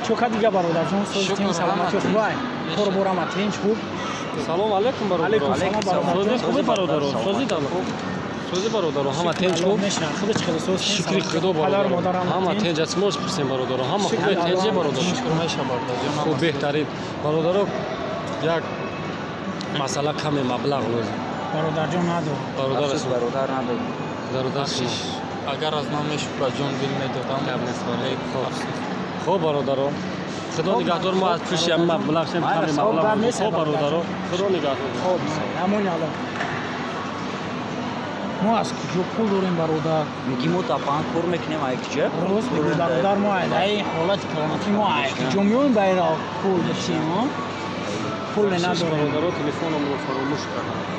چوکا دیگه برادر جون سوزتیم سلامتی خوبه قربورم تنج خوب سلام علیکم برادر علیکم سلام برادر خوبی برادر سوزی دارم سوزی برادر همه تنج خوب خودت چه سوز شکری خدا برادر همه تنج است موش پرسیم برادر همه خوبه تنج برادر شکر میشم برادر خوب بهترین برادر یک مسئله کمی مبلغ لازم برادر جون ندارم برادر است برادر ندارم برادر اگر از نامش با جون دل میدادم خوب برادر خدا نگهدار ما از پیش مبلغ شیم کمی مبلغ خوب برادر خدا نگهدار خوب همون الان ما از کجا پول داریم برادر میگیم ما تا پانک کار میکنیم ایکجا روز بگو برادر ما ای حالت کرامتی ما ایکجا میون برای پول بشیم پول نداریم برادر تلفنمون فراموش کردم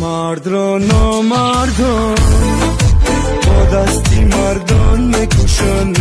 مرد را نامردان با دستی مردان میکشن